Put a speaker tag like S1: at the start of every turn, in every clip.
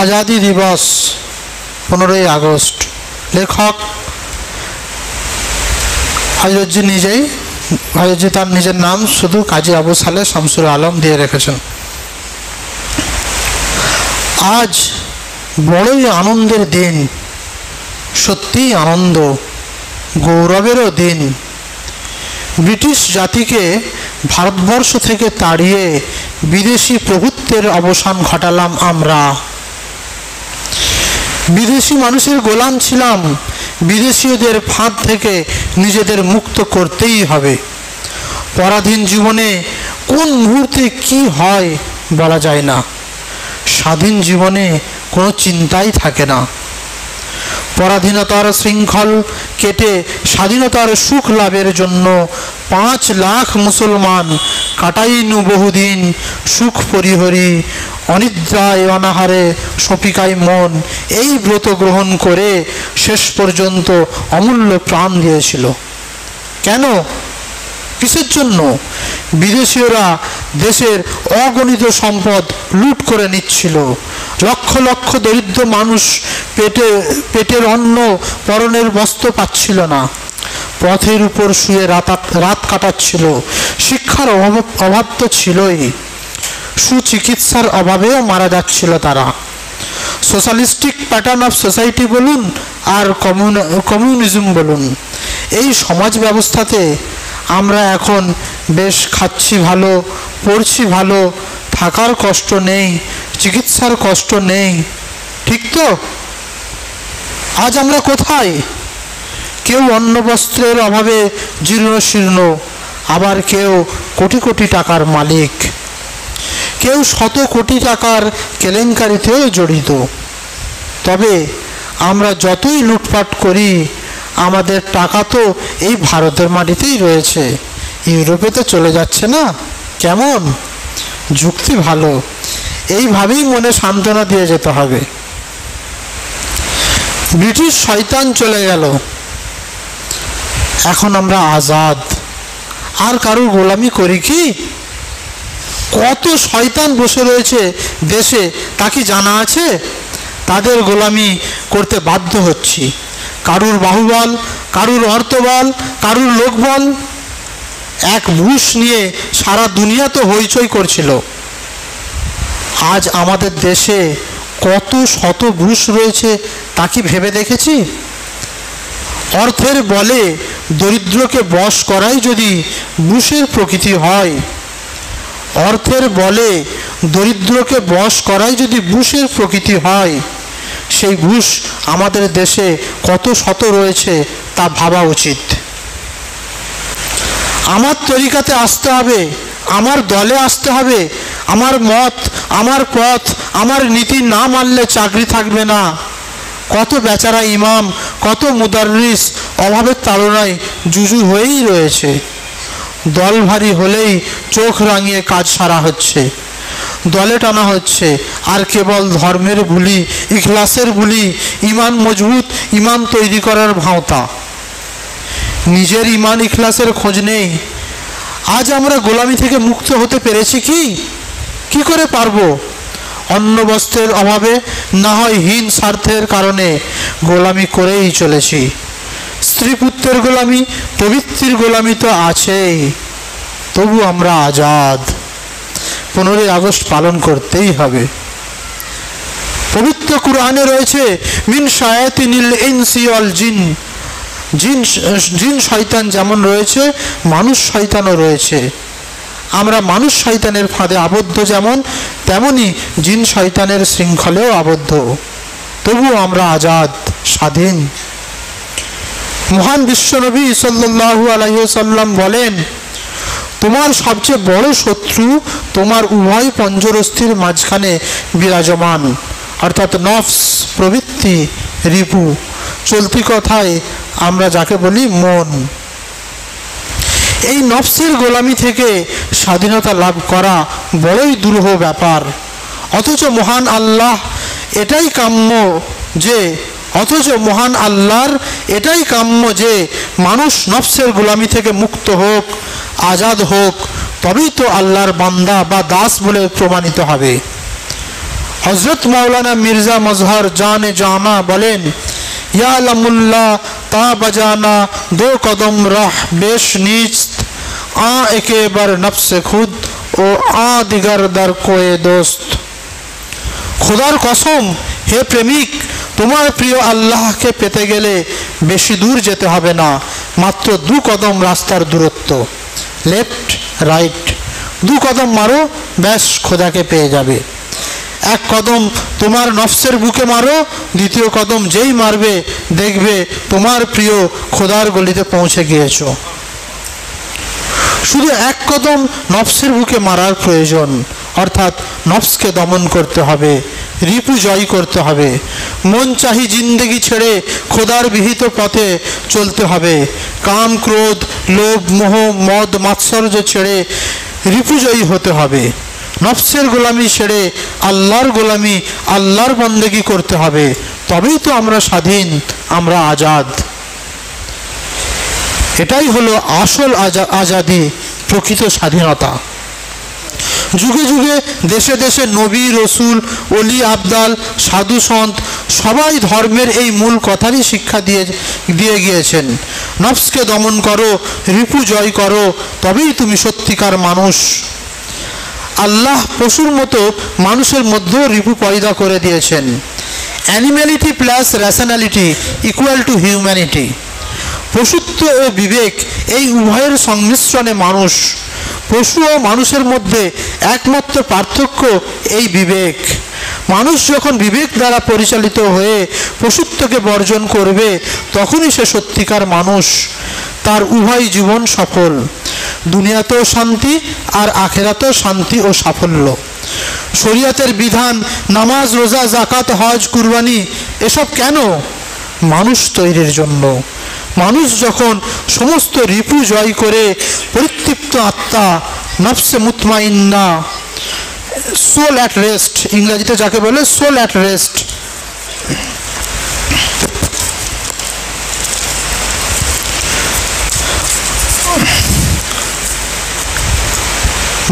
S1: আজাদি দিবস 15ই আগস্ট। লেখক হযরতজি নিজেই, হযরতজি তার নিজের নাম শুধু কাজী আবু সালেহ শামসুল আলম দিয়ে রেখেছেন। আজ বড়ই আনন্দের দিন, সত্যিই আনন্দ, গৌরবেরও দিন। ব্রিটিশ জাতিকে ভারতবর্ষ থেকে তাড়িয়ে বিদেশি প্রভুত্বের অবসান ঘটালাম আমরা। বিদেশি মানুষের গোলাম ছিলাম, বিদেশিদের ফাঁদ থেকে নিজেদের মুক্ত করতেই হবে। পরাধীন জীবনে কোন মুহূর্তে কি হয় বলা যায় না, স্বাধীন জীবনে কোনো চিন্তাই থাকে না। পরাধীনতার শৃঙ্খল কেটে স্বাধীনতার সুখ লাভের জন্য 5 লাখ মুসলমান কাটাইনু বহুদিন সুখ পরিহরি, অনিদ্রায় অনাহারে সপিকায় মন, এই ব্রত গ্রহণ করে শেষ পর্যন্ত অমূল্য প্রাণ দিয়েছিল। কেন? কিসের জন্য? বিদেশীয়রা দেশের অগণিত সম্পদ লুট করে নিচ্ছিল। লক্ষ লক্ষ দরিদ্র মানুষ পেটের অন্ন পরনের বস্ত্র পাচ্ছিল না, পথের উপর শুয়ে রাত কাটাচ্ছিল। শিক্ষার অভাব তো ছিলই, সুচিকিৎসার অভাবেও মারা যাচ্ছিল তারা। সোশ্যালিস্টিক প্যাটার্ন অফ সোসাইটি বলুন আর কমিউনিজম বলুন, এই সমাজ ব্যবস্থাতে আমরা এখন বেশ খাচ্ছি ভালো, পড়ছি ভালো, থাকার কষ্ট নেই, চিকিৎসার কষ্ট নেই, ঠিক তো? আজ আমরা কোথায়? কেউ অন্ন বস্ত্রের অভাবে জীর্ণ শীর্ণ, আবার কেউ কোটি কোটি টাকার মালিক, কেউ শত কোটি টাকার কেলেঙ্কারিতেও জড়িত। তবে আমরা যতই লুটপাট করি, আমাদের টাকা তো এই ভারতের মাটিতেই রয়েছে, ইউরোপে তো চলে যাচ্ছে না। কেমন যুক্তি ভালো, এইভাবেই মনে সান্ত্বনা দিয়ে যেতে হবে। ব্রিটিশ শয়তান চলে গেল, এখন আমরা আজাদ, আর কারোর গোলামি করি কি? কত শয়তান বসে রয়েছে দেশে, তা কি জানা আছে? তাদের গোলামি করতে বাধ্য হচ্ছি। কারুর বাহুবল, কারুর অর্থবল, কারুর লোকবল। এক বুশ নিয়ে সারা দুনিয়া তো হইচই করছিল। আজ আমাদের দেশে কত শত বুশ রয়েছে তা কি ভেবে দেখেছি? অর্থের বলে দরিদ্রকে বশ করাই যদি বুশের প্রকৃতি হয়, অর্থের বলে দরিদ্রকে বশ করাই যদি বুশের প্রকৃতি হয়, সেই বুশ আমাদের দেশে কত শত রয়েছে তা ভাবা উচিত। আমার তরিকাতে আসতে হবে, আমার দলে আসতে হবে, আমার মত, আমার পথ, আমার নীতি না মানলে চাকরি থাকবে না। কত বেচারা ইমাম, কত মুদাররিস অভাবের তাড়নায় জুজু হয়েই রয়েছে। দল ভারী হলেই চোখ রাঙিয়ে কাজ সারা হচ্ছে, দলে টানা হচ্ছে, আর কেবল ধর্মের বুলি, ইখলাসের বুলি, ইমান মজবুত ইমান তৈরি করার ভাঁওতা। নিজের ইমান ইখলাসের খোঁজ নেই। আজ আমরা গোলামি থেকে মুক্ত হতে পেরেছি কি? কি করে পারবো? অন্ন বস্ত্রের অভাবে, না হয় হীন স্বার্থের কারণে গোলামি করেই চলেছি। স্ত্রী পুত্রের গোলামি, প্রবৃত্তির গোলামি তো আছেই, তবু আমরা আজাদ। 15ই আগস্ট পালন করতেই হবে। পবিত্র কুরআনে রয়েছে মিন শায়াতিনিল ইনসি ওয়াল জিন, জিন শয়তান যেমন রয়েছে, মানুষ শয়তানও রয়েছে। আমরা মানুষ শয়তানের ফাঁদে আবদ্ধ যেমন, তেমনি জিন শয়তানের শৃঙ্খলেও আবদ্ধ, তবু আমরা আজাদ, স্বাধীন। মহান বিশ্বনবী সাল্লাল্লাহু আলাইহি ওয়াসাল্লাম বলেন, তোমার সবচেয়ে বড় শত্রু তোমার উভয় পঞ্জরস্থির মাঝখানে বিরাজমান, অর্থাৎ নফস, প্রবৃত্তি, রিপু, চলতি কথায় আমরা যাকে বলি মন। এই নফসের গোলামি থেকে স্বাধীনতা লাভ করা বড়ই দুরূহ ব্যাপার। অথচ মহান আল্লাহর এটাই কাম্য যে মানুষ নফসের গোলামি থেকে মুক্ত হোক, আজাদ হোক, তবেই তো আল্লাহর বান্দা বা দাস বলে প্রমাণিত হবে। হযরত মাওলানা মির্জা মজহর জানে জানা বলেন, ইয়া লামুল্লাহ তা বাজানা দো কদম রাহ বেশ নিস্ত, আ একে বার নফসে খুদ ও আ দিগার দার কোয়ে দোস্ত। খোদার কসম, হে প্রেমিক, তোমার প্রিয় আল্লাহকে পেতে গেলে বেশি দূর যেতে হবে না, মাত্র 2 কদম রাস্তার দূরত্ব, লেফট রাইট 2 কদম মারো, ব্যাস খোদাকে পেয়ে যাবে। 1 কদম তোমার নফসের বুকে মারো, 2য় কদম যেই মারবে দেখবে তোমার প্রিয় খোদার গলিতে পৌঁছে গিয়েছো। শুধু 1 কদম নফসের বুকে মারার প্রয়োজন, অর্থাৎ নফসকে দমন করতে হবে, রিপু জয় করতে হবে, মন চাহি জিন্দেগি ছেড়ে খোদার বিহিত পথে চলতে হবে, কাম ক্রোধ লোভ মোহ মদ মাৎসর্য ছেড়ে রিপুজয়ী হতে হবে, নফসের গোলামি ছেড়ে আল্লাহর গোলামি আল্লাহর বন্দেগি করতে হবে, তবেই তো আমরা স্বাধীন, আমরা আজাদ। এটাই হলো আসল আজাদি, প্রকৃত স্বাধীনতা। যুগে যুগে দেশে দেশে নবী রসুল অলি আবদাল সাধু সন্ত সবাই ধর্মের এই মূল কথারই শিক্ষা দিয়ে গিয়েছেন। নফসকে দমন করো, রিপু জয় করো, তবেই তুমি সত্যিকার মানুষ। আল্লাহ পশুর মতো মানুষের মধ্যেও রিপু পয়দা করে দিয়েছেন। Animality plus rationality equal to humanity. পশুত্ব ও বিবেক এই উভয়ের সংমিশ্রণে মানুষ। পশু ও মানুষের মধ্যে একমাত্র পার্থক্য এই বিবেক। মানুষ যখন বিবেক দ্বারা পরিচালিত হয়ে পশুত্বকে বর্জন করবে, তখনই সে সত্যিকার মানুষ। তার উভয় জীবন সফল, দুনিয়াতেও শান্তি আর আখেরাতেও শান্তি ও সাফল্য। শরীয়তের বিধান, নামাজ রোজা জাকাত হজ কুরবানি এসব কেন? মানুষ তৈরির জন্য। মানুষ যখন সমস্ত রিপু জয় করে পরিতৃপ্ত আত্মা, নফসে মুতমাইন্না, সোল অ্যাট রেস্ট, ইংরেজিতে যাকে বলে সোল অ্যাট রেস্ট,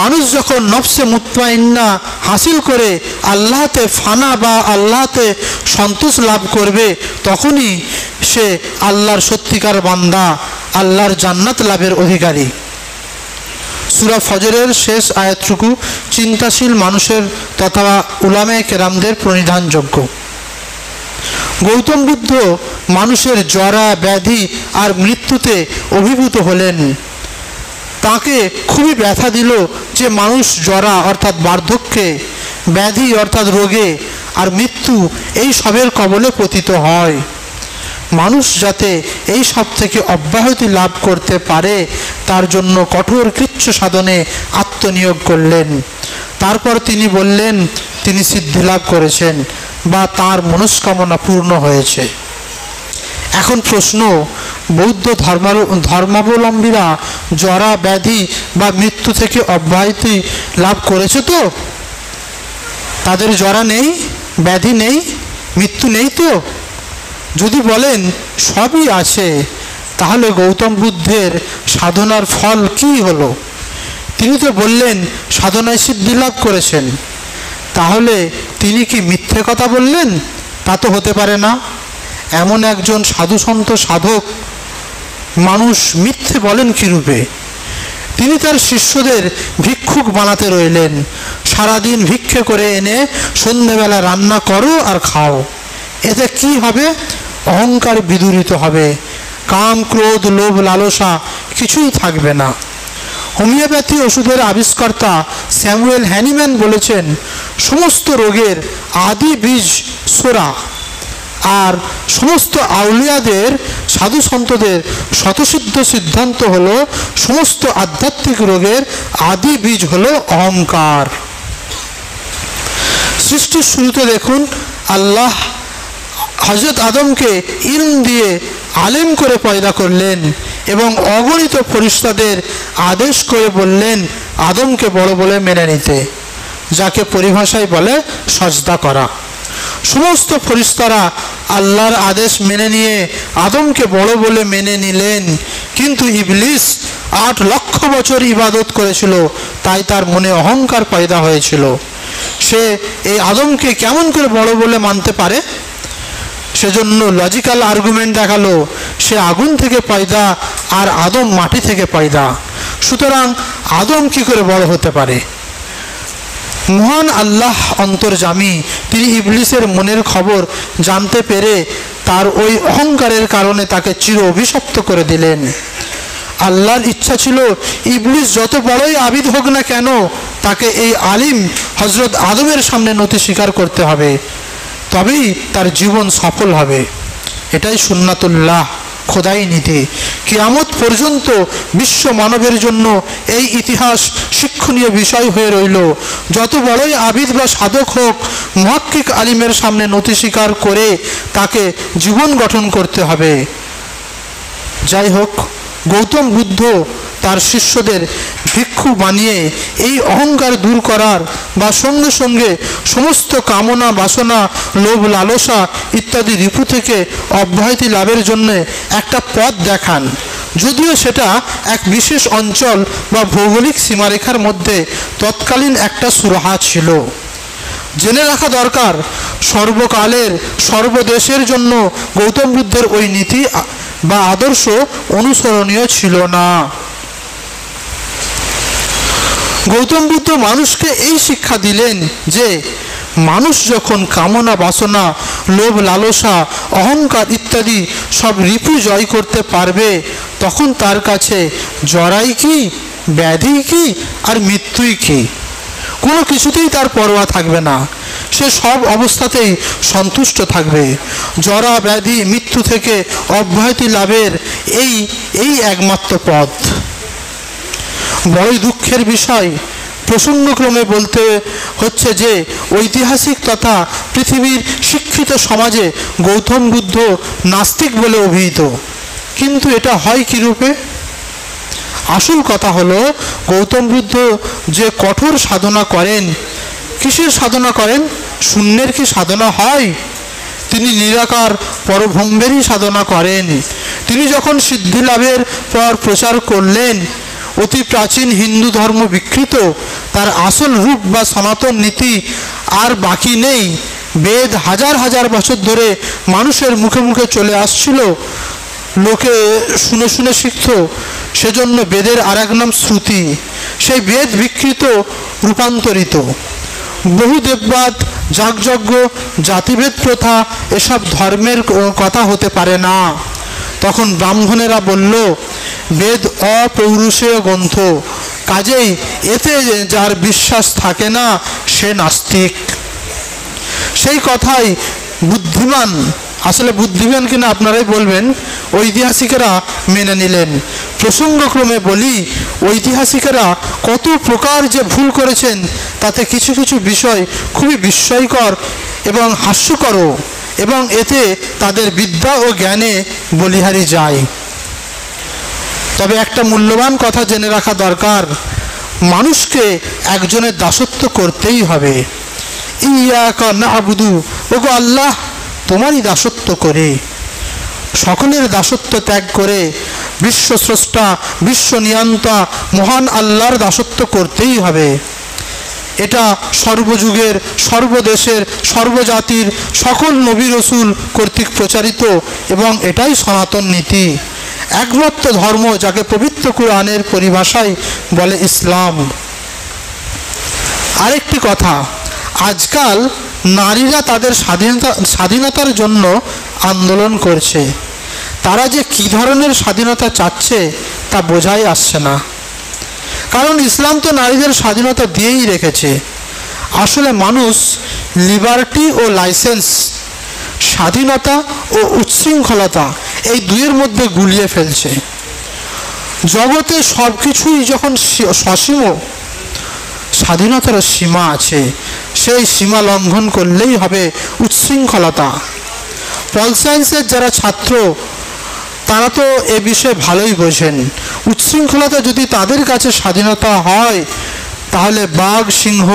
S1: মানুষ যখন নফসে মুতমাইন্না হাসিল করে আল্লাহতে ফানা বা আল্লাহতে সন্তোষ লাভ করবে, তখনই সে আল্লাহর সত্যিকার বান্দা, আল্লাহর জান্নাত লাভের অধিকারী। সূরা ফজরের শেষ আয়াতটুকু চিন্তাশীল মানুষের তথা উলামায়ে কেরামদের প্রণিধানযোগ্য। গৌতম বুদ্ধ মানুষের জরা ব্যাধি আর মৃত্যুতে অভিভূত হলেন। তাকে খুবই ব্যথা দিল যে মানুষ জরা অর্থাৎ বার্ধক্যে, ব্যাধি অর্থাৎ রোগে আর মৃত্যু এই সবের কবলে পতিত হয়। মানুষ যাতে এই সব থেকে অব্যাহতি লাভ করতে পারে তার জন্য কঠোর কৃচ্ছ সাধনে আত্মনিয়োগ করলেন। তারপর তিনি বললেন তিনি সিদ্ধি লাভ করেছেন বা তার মনস্কামনা পূর্ণ হয়েছে। এখন প্রশ্ন, বৌদ্ধ ধর্মাবলম্বীরা জরা ব্যাধি বা মৃত্যু থেকে অব্যাহতি লাভ করেছে তো? তাদের জরা নেই, ব্যাধি নেই, মৃত্যু নেই তো? যদি বলেন সবই আছে, তাহলে গৌতম বুদ্ধের সাধনার ফল কি হলো? তিনি তো বললেন সাধনায় সিদ্ধি লাভ করেছেন। তাহলে তিনি কি মিথ্যে কথা বললেন? তা তো হতে পারে না। এমন একজন সাধু সন্ত সাধক মানুষ মিথ্যে বলেন কি রূপে? তিনি তার শিষ্যদের ভিক্ষুক বানাতে রইলেন। সারাদিন ভিক্ষে করে এনে সন্ধ্যেবেলা রান্না করো আর খাও। এতে কি হবে? অহংকার বিদূরিত হবে, কাম ক্রোধ লোভ লালসা কিছুই থাকবে না। হোমিওপ্যাথি ওষুধের আবিষ্কর্তা স্যামুয়েল হ্যানিম্যান বলেছেন, সমস্ত রোগের আদি বীজ সোরা। আর সমস্ত আউলিয়াদের সাধু সন্তদের শতসিদ্ধ সিদ্ধান্ত হলো সমস্ত আধ্যাত্মিক রোগের আদি বীজ হলো অহংকার। সৃষ্টির শুরুতে দেখুন আল্লাহ হযরত আদমকে ইলম দিয়ে আলেম করে পয়দা করলেন এবং অগণিত ফেরেশতাদের আদেশ করে বললেন আদমকে বড় বলে মেনে নিতে, যাকে পরিভাষায় বলে সাজদা করা। সমস্ত ফেরেশতারা আল্লাহর আদেশ মেনে নিয়ে আদমকে বড় বলে মেনে নিলেন, কিন্তু ইবলিস 8 লক্ষ বছর ইবাদত করেছিল, তাই তার মনে অহংকার পয়দা হয়েছিল। সে এই আদমকে কেমন করে বড় বলে মানতে পারে? সেজন্য লজিক্যাল আর্গুমেন্ট দেখালো সে আগুন থেকে পয়দা আর আদম মাটি থেকে পয়দা, সুতরাং আদম কি করে বড় হতে পারে? মহান আল্লাহ অন্তর্যামী, তিনি ইবলিসের মনের খবর জানতে পেরে তার ওই অহংকারের কারণে তাকে চির অভিশপ্ত করে দিলেন। আল্লাহর ইচ্ছা ছিল ইবলিস যত বড়ই আবিদ হোক না কেন, তাকে এই আলিম হজরত আদমের সামনে নতি স্বীকার করতে হবে, তবেই তার জীবন সফল হবে। এটাই সুন্নাতুল্লাহ, খোদাই নীতি। কিয়ামত পর্যন্ত বিশ্ব মানবের জন্য এই ইতিহাস শিক্ষণীয় বিষয় হয়ে রইল। যত বড়ই আবিদ বা সাধক হোক, মুহাক্কিক আলিমের সামনে নতি স্বীকার করে তাকে জীবন গঠন করতে হবে। যাই হোক, গৌতম বুদ্ধ তার শিষ্যদের ভিক্ষু বানিয়ে এই অহংকার দূর করার বা সঙ্গে সঙ্গে সমস্ত কামনা বাসনা, লোভ লালসা ইত্যাদি রিপু থেকে অব্যাহতি লাভের জন্য একটা পথ দেখান, যদিও সেটা এক বিশেষ অঞ্চল বা ভৌগোলিক সীমারেখার মধ্যে তৎকালীন একটা সুরাহা ছিল। জেনে রাখা দরকার, সর্বকালের সর্বদেশের জন্য গৌতম বুদ্ধের ওই নীতি বা আদর্শ অনুসরণীয় ছিল না। গৌতম বুদ্ধ মানুষকে এই শিক্ষা দিলেন যে মানুষ যখন কামনা বাসনা, লোভ লালসা, অহংকার ইত্যাদি সব রিপু জয় করতে পারবে, তখন তার কাছে জরাই কি, ব্যাধি কি আর মৃত্যুই কি, কোনো কিছুতেই তার পরোয়া থাকবে না। সে সব অবস্থাতেই সন্তুষ্ট থাকবে। জরা ব্যাধি মৃত্যু থেকে অব্যাহতি লাভের এই একমাত্র পথ। বড়ই দুঃখের বিষয়, প্রসঙ্গক্রমে বলতে হচ্ছে যে ঐতিহাসিক তথা পৃথিবীর শিক্ষিত সমাজে গৌতম বুদ্ধ নাস্তিক বলে অভিহিত। কিন্তু এটা হয় কি রূপে? আসল কথা হলো, গৌতম বুদ্ধ যে কঠোর সাধনা করেন, কিসের সাধনা করেন? শূন্যের কি সাধনা হয়? তিনি নিরাকার পরব্রহ্মেরই সাধনা করেন। তিনি যখন সিদ্ধি লাভের পর প্রচার করলেন, অতি প্রাচীন হিন্দু ধর্ম বিকৃত, তার আসল রূপ বা সনাতন নীতি আর বাকি নেই। বেদ হাজার হাজার বছর ধরে মানুষের মুখে মুখে চলে আসছিল, লোকে শুনে শুনে শিখত, সেজন্য বেদের আর এক নাম শ্রুতি। সেই বেদ বিকৃত, রূপান্তরিত। বহু দেববাদ, যাগযজ্ঞ, জাতিভেদ প্রথা এসব ধর্মের কথা হতে পারে না। তখন ব্রাহ্মণেরা বলল, বেদ অপৌরুষেয় গ্রন্থ, কাজেই এতে যার বিশ্বাস থাকে না সে নাস্তিক। সেই কথাই বুদ্ধিমান, আসলে বুদ্ধিমান কিনা আপনারাই বলবেন, ঐতিহাসিকেরা মেনে নিলেন। প্রসঙ্গক্রমে বলি, ঐতিহাসিকেরা কত প্রকার যে ভুল করেছেন, তাতে কিছু কিছু বিষয় খুবই বিস্ময়কর এবং হাস্যকরও, এবং এতে তাদের বিদ্যা ও জ্ঞানে বলিহারি যায়। তবে একটা মূল্যবান কথা জেনে রাখা দরকার, মানুষকে একজনের দাসত্ব করতেই হবে। ইয়াকা না'বুদু, ওগো আল্লাহ, তোমারই দাসত্ব করে, সকলের দাসত্ব ত্যাগ করে বিশ্বস্রষ্টা, বিশ্ব নিয়ন্তা মহান আল্লাহর দাসত্ব করতেই হবে। এটা সর্বযুগের, সর্বদেশের, সর্বজাতির সকল নবী রসুল কর্তৃক প্রচারিত, এবং এটাই সনাতন নীতি, একমাত্র ধর্ম যাকে পবিত্র কুরআনের পরিভাষায় বলে ইসলাম। আরেকটি কথা, আজকাল নারীরা তাদের স্বাধীনতার জন্য আন্দোলন করছে। তারা যে কী ধরনের স্বাধীনতা চাচ্ছে তা বোঝাই আসছে না। কারণ ইসলাম তো নারীদের স্বাধীনতা দিয়েই রেখেছে। আসলে মানুষ লিবার্টি ও লাইসেন্স, স্বাধীনতা ও উচ্ছৃঙ্খলতা, এই দুইয়ের মধ্যে গুলিয়ে ফেলছে। জগতে সব কিছুই যখন সসীম, স্বাধীনতার সীমা আছে, সেই সীমা লঙ্ঘন করলেই হবে উচ্ছৃঙ্খলতা। পল সায়েন্সের যারা ছাত্র, তারা তো এ বিষয়ে ভালোই বোঝেন। উচ্ছৃঙ্খলতা যদি তাদের কাছে স্বাধীনতা হয়, তাহলে বাঘ, সিংহ,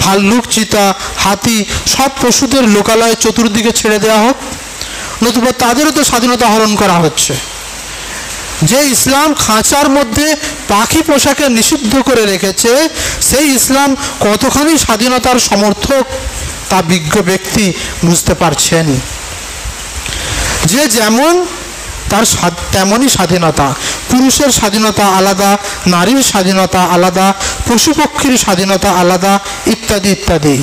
S1: ভাল্লুক, চিতা, হাতি সব পশুদের লোকালয় চতুর্দিকে ছেড়ে দেওয়া হোক, নতুবা তাদেরও তো স্বাধীনতা হরণ করা হচ্ছে। যে ইসলাম খাঁচার মধ্যে পাখি পোষাকে নিষিদ্ধ করে রেখেছে, সেই ইসলাম কতখানি স্বাধীনতার সমর্থক তা বিজ্ঞ ব্যক্তি বুঝতে পারছেন। যে যেমন তার তেমনই স্বাধীনতা, পুরুষের স্বাধীনতা আলাদা, নারীর স্বাধীনতা আলাদা, পশু পক্ষীর স্বাধীনতা আলাদা, ইত্যাদি ইত্যাদি।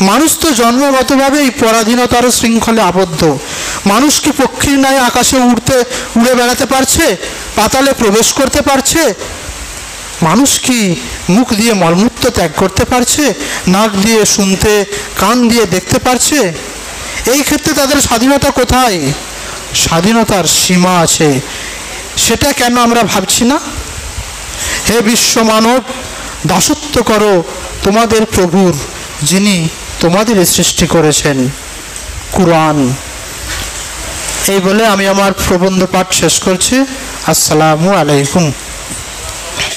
S1: মানুষ তো জন্মগতভাবেই পরাধীনতার শৃঙ্খলে আবদ্ধ। মানুষ কি পক্ষীর ন্যায় আকাশে উড়ে বেড়াতে পারছে? পাতালে প্রবেশ করতে পারছে? মানুষ কি মুখ দিয়ে মলমূত্র ত্যাগ করতে পারছে? নাক দিয়ে শুনতে, কান দিয়ে দেখতে পারছে? এই ক্ষেত্রে তাদের স্বাধীনতা কোথায়? স্বাধীনতার সীমা আছে, সেটা কেন আমরা ভাবছি না? হে বিশ্ব মানব, দাসত্ব করো তোমাদের প্রভুর, যিনি তোমাদের সৃষ্টি করেছেন। কুরআন। এই বলে আমি আমার প্রবন্ধ পাঠ শেষ করছি। আসসালামু আলাইকুম।